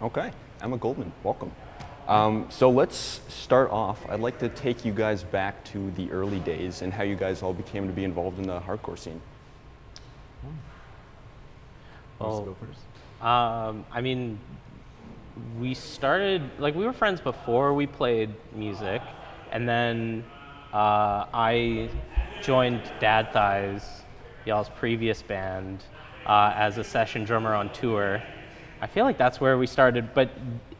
Okay, Emma Goldman, welcome. So let's start off. I'd like to take you guys back to the early days and how you guys all became to be involved in the hardcore scene. Well, I mean, we started, like, we were friends before we played music, and then I joined Dad Thighs, y'all's previous band, as a session drummer on tour. I feel like that's where we started, but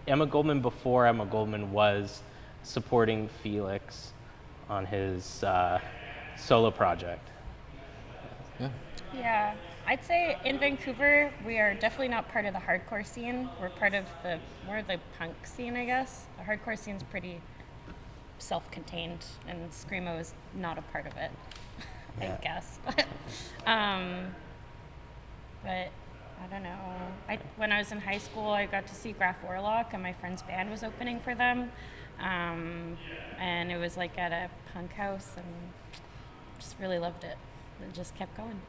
Emma Goldman, before Emma Goldman, was supporting Felix on his solo project. Yeah, I'd say in Vancouver, we are definitely not part of the hardcore scene. We're the punk scene, I guess. The hardcore scene's pretty self-contained, and Screamo is not a part of it, I guess. But I don't know. When I was in high school, I got to see Graf Warlock, and my friend's band was opening for them. And it was like at a punk house, and just really loved it. And just kept going.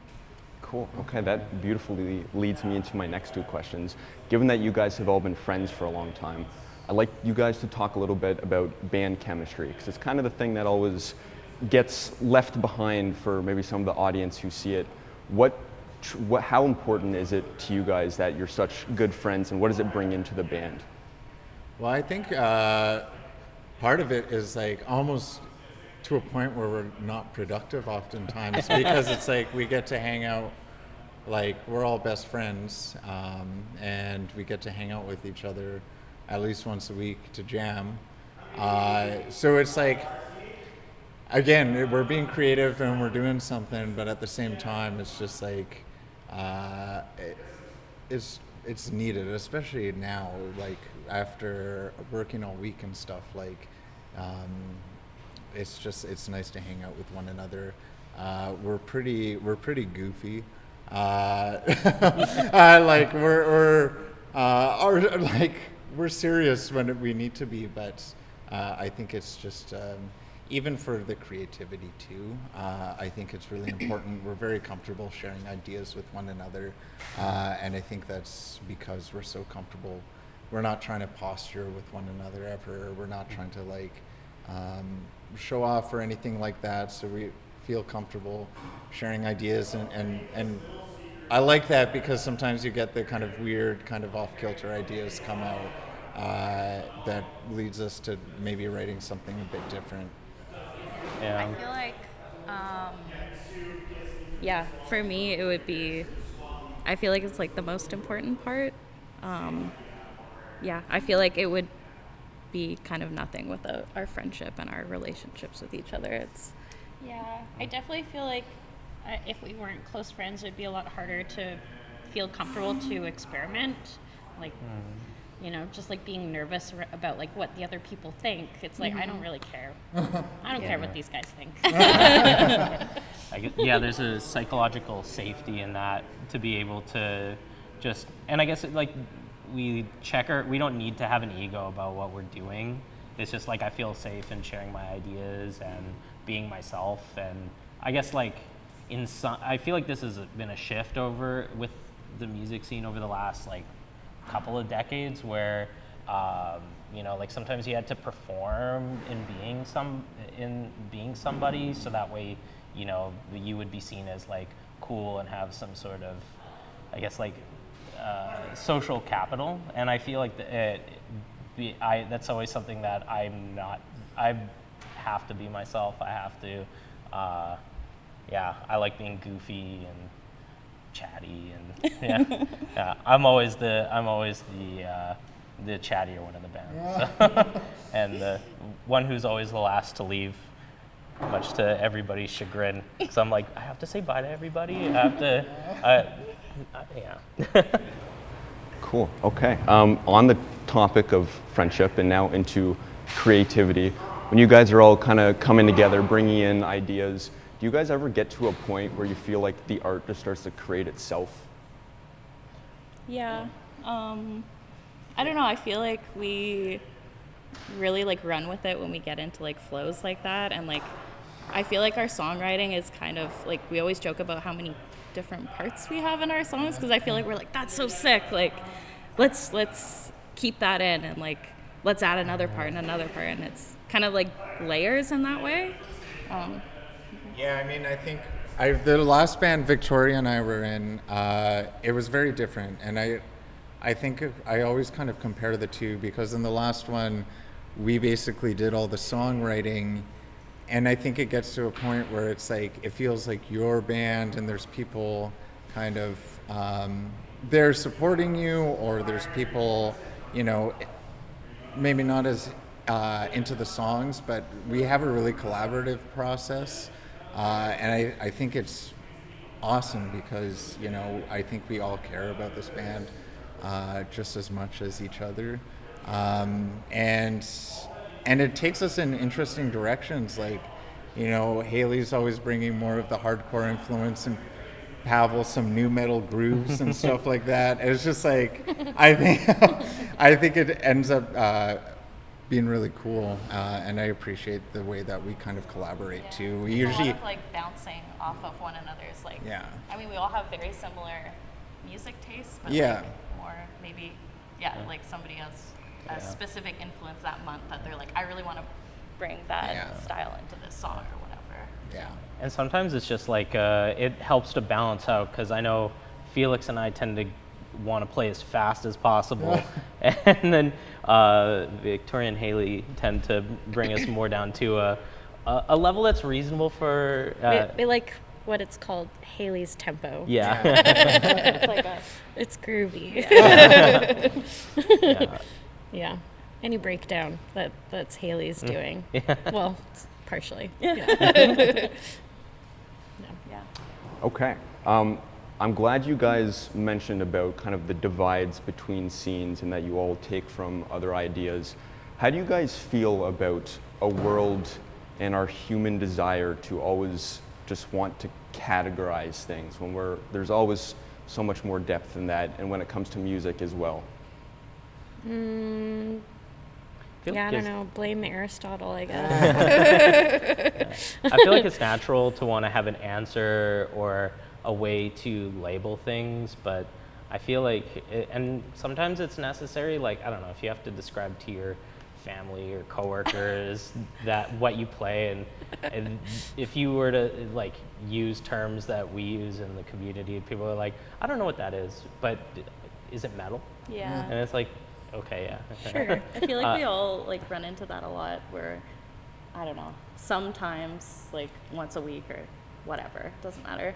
Cool. Okay, that beautifully leads me into my next two questions. Given that you guys have all been friends for a long time, I'd like you guys to talk a little bit about band chemistry, because it's kind of the thing that always gets left behind for maybe some of the audience who see it. How important is it to you guys that you're such good friends, and what does it bring into the band? Well, I think part of it is like almost to a point where we're not productive oftentimes because it's like we get to hang out, like we're all best friends, and we get to hang out with each other at least once a week to jam. So it's like, again, we're being creative and we're doing something, but at the same time, it's just like, it's needed, especially now, like after working all week and stuff, like, it's nice to hang out with one another. We're pretty goofy. Like we're serious when we need to be, but I think it's just even for the creativity too. I think it's really important. We're very comfortable sharing ideas with one another, and I think that's because we're so comfortable. We're not trying to posture with one another ever. We're not trying to like show off or anything like that. So we feel comfortable sharing ideas, and I like that because sometimes you get the kind of weird, kind of off-kilter ideas come out that leads us to maybe writing something a bit different. Yeah. I feel like, yeah, for me, it would be, I feel like it's like the most important part. Yeah, I feel like it would be kind of nothing without our friendship and our relationships with each other. Yeah, I definitely feel like if we weren't close friends, it'd be a lot harder to feel comfortable to experiment. Like, you know, just like being nervous about like what the other people think. It's like, I don't really care. I don't care what these guys think. Yeah, there's a psychological safety in that to be able to just, and I guess like we don't need to have an ego about what we're doing. It's just like I feel safe in sharing my ideas and being myself. And I guess like I feel like this has been a shift over with the music scene over the last like couple of decades where you know, like sometimes you had to perform in being somebody, so that way, you know, you would be seen as like cool and have some sort of, I guess, like social capital. And I feel like that's always something that I'm not. I have to be myself. I have to. Yeah, I like being goofy and chatty, and yeah. I'm always the chattier one in the band, so. And the one who's always the last to leave, much to everybody's chagrin. Because I'm like, I have to say bye to everybody. I have to, yeah. Cool. Okay. On the topic of friendship and now into creativity, when you guys are all kind of coming together, bringing in ideas, do you guys ever get to a point where you feel like the art just starts to create itself? Yeah. I don't know. I feel like we really like run with it when we get into like flows like that, and like I feel like our songwriting is kind of like, we always joke about how many different parts we have in our songs, because I feel like we're like, that's so sick. Like let's keep that in and like let's add another part and another part, and it's kind of like layers in that way. Yeah, I mean, I think the last band Victoria and I were in, it was very different, and I think I always kind of compare the two, because in the last one we basically did all the songwriting, and I think it gets to a point where it's like it feels like your band and there's people kind of they're supporting you, or there's people, you know, maybe not as into the songs, but we have a really collaborative process, and I think it's awesome because, you know, I think we all care about this band just as much as each other, and it takes us in interesting directions. Like, you know, Haley's always bringing more of the hardcore influence, and Pavel some new metal grooves and stuff like that. It's just like I think it ends up being really cool, and I appreciate the way that we kind of collaborate too. We There's usually a lot of like bouncing off of one another's, like, Yeah. I mean, we all have very similar music tastes, but Yeah. like more maybe, like somebody has a specific influence that month that they're like, I really want to bring that Yeah. style into this song or whatever. yeah. And sometimes it's just like it helps to balance out, because I know Felix and I tend to want to play as fast as possible, and then Victoria and Haley tend to bring us more down to a level that's reasonable for. We like what it's called Haley's tempo. Yeah. It's like a, It's groovy. Yeah. Yeah. Any breakdown that's Haley's doing. Yeah. Well, partially. yeah. Okay. I'm glad you guys mentioned about kind of the divides between scenes and that you all take from other ideas. How do you guys feel about a world and our human desire to always just want to categorize things when there's always so much more depth in that, and when it comes to music as well? Yeah, I don't know. Blame Aristotle, I guess. I feel like it's natural to want to have an answer or a way to label things, but I feel like, and sometimes it's necessary, like, I don't know, if you have to describe to your family or coworkers that what you play, and if you were to like use terms that we use in the community, people are like, I don't know what that is, but is it metal? Yeah. And it's like, okay, yeah. Sure. I feel like we all like run into that a lot where, I don't know, sometimes like once a week or whatever, doesn't matter.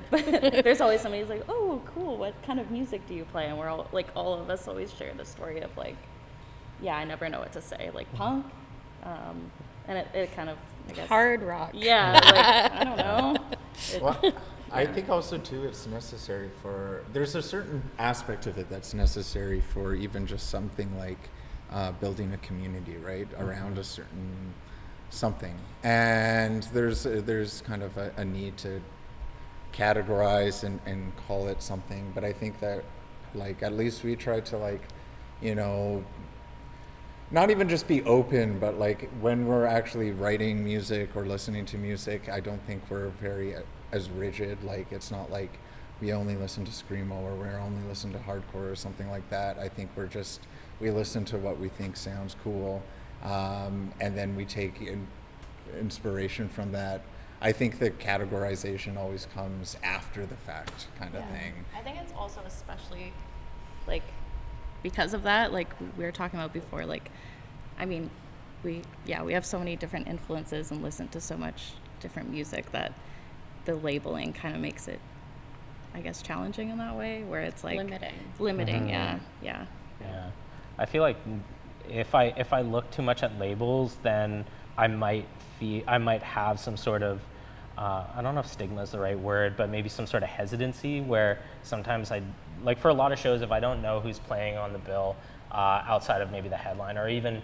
But there's always somebody who's like, oh, cool, what kind of music do you play? And we're all like, all of us always share the story of like, yeah, I never know what to say, like punk. And it kind of, I guess. Hard rock. Yeah, like, I don't know. Well, I think also too it's necessary there's a certain aspect of it that's necessary for even just something like building a community, right, around a certain something. And there's kind of a need to categorize and call it something. But I think that, like, at least we try to, like, you know, not even just be open, but like when we're actually writing music or listening to music, I don't think we're very as rigid. Like, it's not like we only listen to screamo or we only listen to hardcore or something like that. I think we listen to what we think sounds cool, and then we take inspiration from that. I think the categorization always comes after the fact, kind of thing. I think it's also especially like because of that, like we were talking about before, like, I mean, we have so many different influences and listen to so much different music that the labeling kind of makes it, I guess, challenging in that way, where it's like limiting. Yeah. I feel like if I look too much at labels, then I might have some sort of I don't know if stigma is the right word, but maybe some sort of hesitancy where sometimes like for a lot of shows, if I don't know who's playing on the bill outside of maybe the headline, or even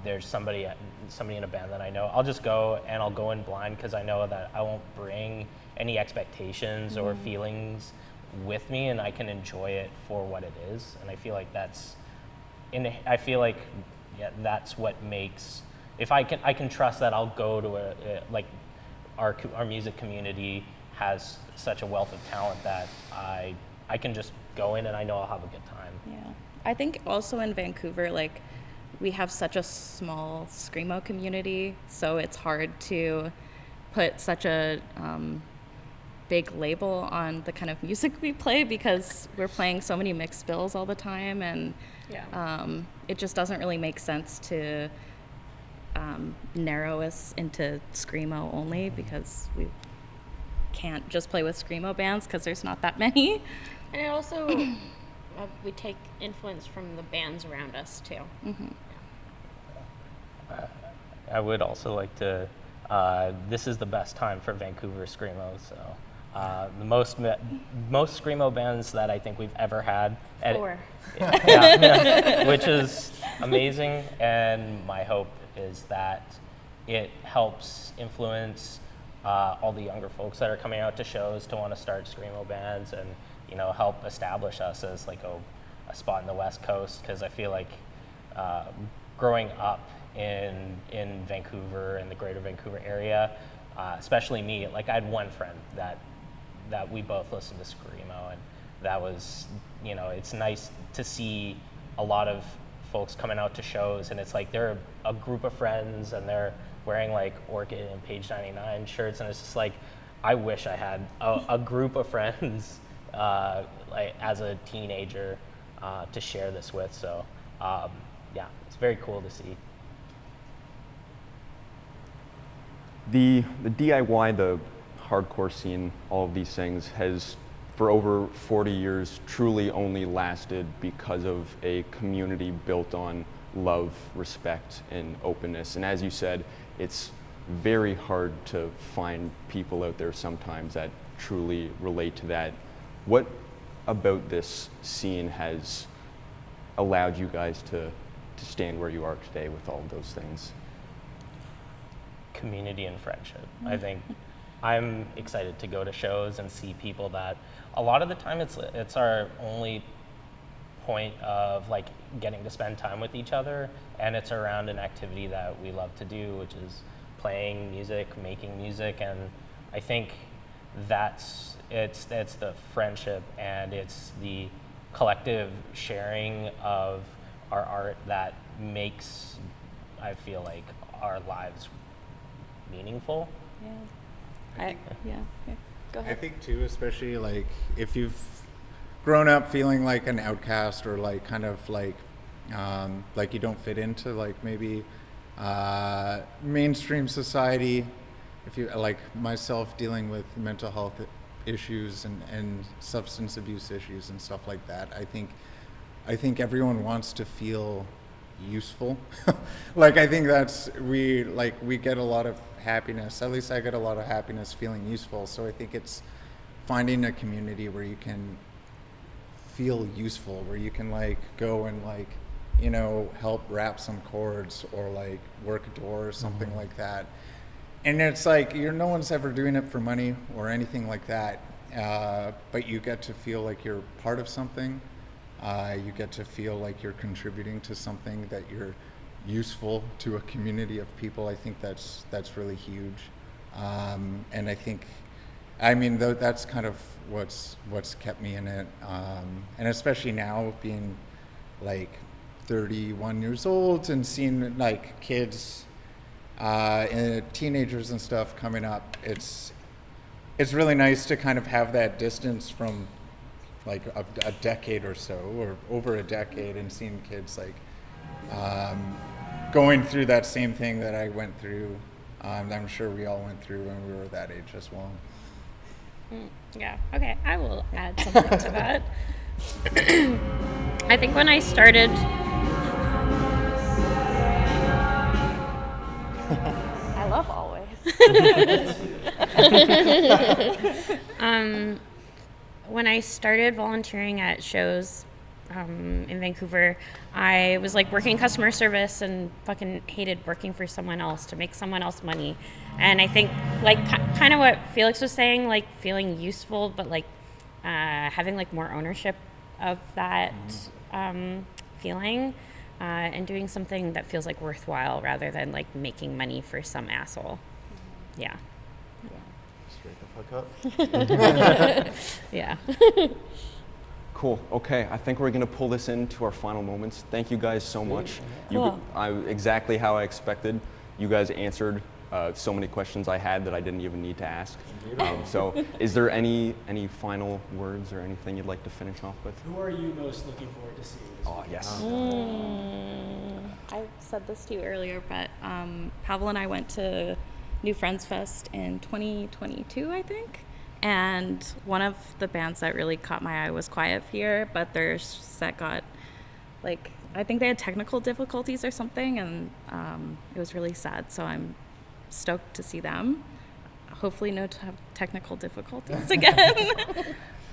there's somebody in a band that I know, I'll just go and I'll go in blind because I know that I won't bring any expectations or feelings with me, and I can enjoy it for what it is. And I feel like that's what makes, if I can trust that I'll go to like our music community has such a wealth of talent that I can just go in and I know I'll have a good time. Yeah. I think also in Vancouver, like, we have such a small screamo community, so it's hard to put such a big label on the kind of music we play because we're playing so many mixed bills all the time, and it just doesn't really make sense to narrow us into screamo only because we can't just play with screamo bands because there's not that many. And it also, we take influence from the bands around us too. Mm-hmm. I would also like to, this is the best time for Vancouver Screamo, so the most Screamo bands that I think we've ever had. Four. Which is amazing, and my hope is that it helps influence all the younger folks that are coming out to shows to want to start Screamo bands and, you know, help establish us as like a spot in the West Coast, because I feel like growing up in Vancouver and the greater Vancouver area, especially me, like I had one friend that we both listened to Screamo, and that was, you know, it's nice to see a lot of folks coming out to shows, and it's like they're a group of friends and they're wearing like Orchid and Page 99 shirts, and it's just like, I wish I had a group of friends like as a teenager to share this with. So yeah, it's very cool to see. The DIY, the hardcore scene, all of these things has, for over 40 years, truly only lasted because of a community built on love, respect, and openness. And as you said, it's very hard to find people out there sometimes that truly relate to that. What about this scene has allowed you guys to stand where you are today with all of those things? Community and friendship. I think I'm excited to go to shows and see people that a lot of the time it's our only point of like getting to spend time with each other, and it's around an activity that we love to do, which is playing music, making music. And I think it's the friendship and it's the collective sharing of our art that makes, I feel like, our lives meaningful. Yeah. Go I ahead. think too, especially like if you've grown up feeling like an outcast or like kind of like you don't fit into like maybe mainstream society. If you like myself dealing with mental health issues and substance abuse issues and stuff like that, I think everyone wants to feel useful. Like I think we get a lot of happiness, at least I get a lot of happiness feeling useful. So I think it's finding a community where you can feel useful, where you can like go and like, you know, help wrap some chords or like work a door or something like that. And it's like no one's ever doing it for money or anything like that, but you get to feel like you're part of something. You get to feel like you're contributing to something, that you're useful to a community of people. I think that's really huge, and I think, I mean, that's kind of what's kept me in it, and especially now being like 31 years old and seeing like kids and teenagers and stuff coming up. It's really nice to kind of have that distance from like a decade or so, or over a decade, and seeing kids like going through that same thing that I went through. I'm sure we all went through when we were that age as well. Yeah, okay, I will add something to that. I think when I started... I love always. When I started volunteering at shows in Vancouver, I was like working customer service and fucking hated working for someone else to make someone else money. And I think like kind of what Felix was saying, like feeling useful, but like having like more ownership of that feeling and doing something that feels like worthwhile rather than like making money for some asshole. Yeah. Straight the fuck up. Yeah. Cool. Okay, I think we're gonna pull this into our final moments. Thank you guys so much. Cool. Exactly how I expected. You guys answered so many questions I had that I didn't even need to ask. So, is there any final words or anything you'd like to finish off with? Who are you most looking forward to seeing this Oh, weekend? yes. I said this to you earlier, but Pavel and I went to New Friends Fest in 2022, I think. And one of the bands that really caught my eye was Quiet Fear, but their set got, like, I think they had technical difficulties or something, and it was really sad. So I'm stoked to see them. Hopefully no technical difficulties again.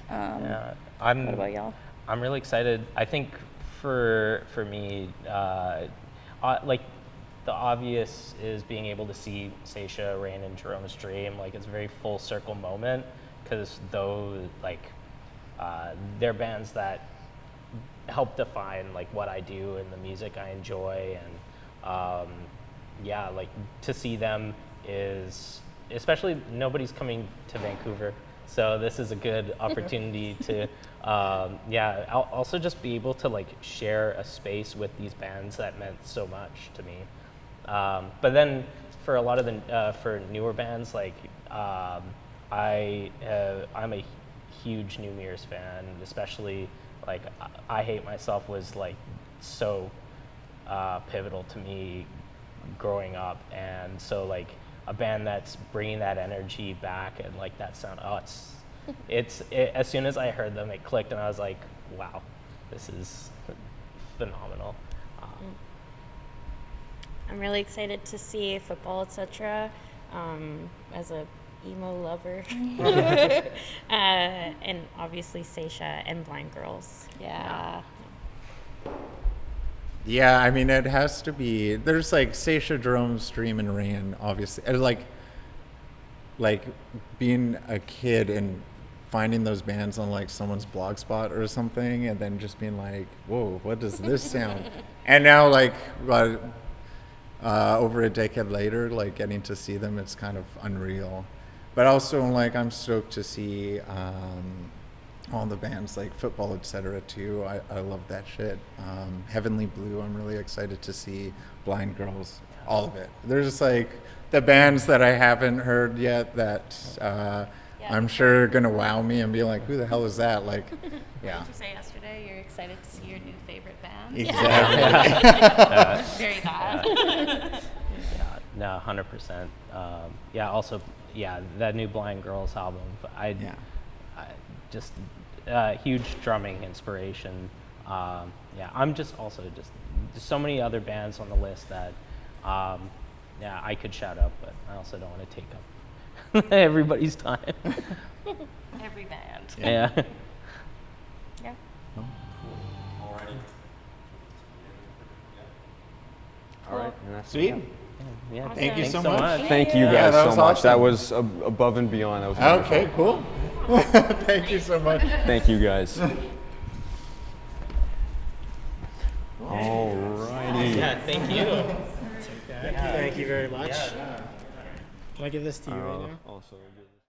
Yeah, What about y'all? I'm really excited. I think for me, like the obvious is being able to see Seisha, Rain, and Jerome's Dream. Like, it's a very full circle moment, because those, like, they're bands that help define like what I do and the music I enjoy, and yeah, like to see them is, especially nobody's coming to Vancouver, so this is a good opportunity to yeah, I'll also just be able to like share a space with these bands that meant so much to me. But then for a lot of the for newer bands, like I'm a huge New Mirrors fan, especially like I Hate Myself was like so pivotal to me growing up, and so like a band that's bringing that energy back and like that sound, it's as soon as I heard them, it clicked, and I was like, wow, this is phenomenal. I'm really excited to see Football, etc. As a emo lover, and obviously Seisha and Blind Girls. Yeah. Yeah, I mean, it has to be. There's like Seisha, Jerome's Dream, and Rain, obviously. And like being a kid and finding those bands on like someone's blog spot or something, and then just being like, whoa, what does this sound? And now, like, over a decade later, like getting to see them, it's kind of unreal. But also, like, I'm stoked to see all the bands like Football, etc. too. I love that shit. Heavenly Blue, I'm really excited to see. Blind Girls, all of it. There's just like the bands that I haven't heard yet that I'm sure are gonna wow me and be like, who the hell is that? Like, yeah. Did you say yesterday you're excited to see your new favorite band? Exactly. Very hot. Yeah, no, 100%. Yeah, also, yeah, that new Blind Girls album. I just huge drumming inspiration. Yeah, I'm just also just there's so many other bands on the list that yeah, I could shout up, but I also don't want to take up everybody's time. Every band. Yeah. Yeah. All right. And that's Sweet. Yeah. Thank you thanks so much. Thank you Yeah, guys that so was much. awesome. That was above and beyond. That was wonderful. Okay, cool. Thank you so much. Thank you guys. Alrighty. Yeah, thank you. Thank you very much. Can I give this to you right now? Also.